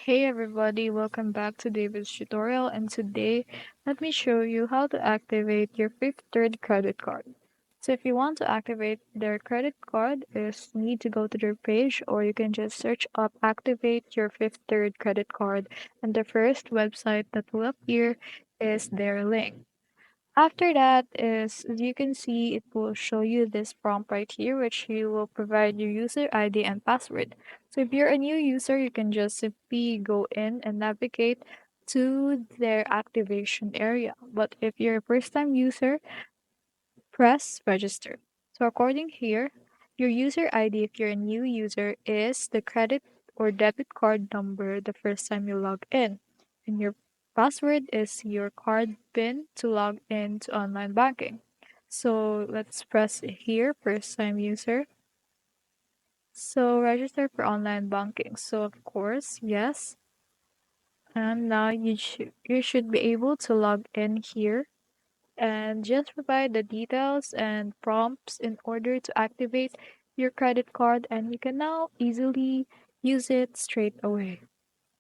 Hey everybody, welcome back to David's tutorial, and today let me show you how to activate your Fifth Third credit card. So if you want to activate their credit card, you need to go to their page, or you can just search up activate your Fifth Third credit card, and the first website that will appear is their link. After that is, as you can see, it will show you this prompt right here, which you will provide your user ID and password. So if you're a new user, you can just simply go in and navigate to their activation area. But if you're a first time user, press register. So according here, your user ID if you're a new user is the credit or debit card number the first time you log in. And your password is your card PIN to log in to online banking. So let's press here, first time user. So register for online banking. So of course, yes. And now you should be able to log in here and just provide the details and prompts in order to activate your credit card, and you can now easily use it straight away.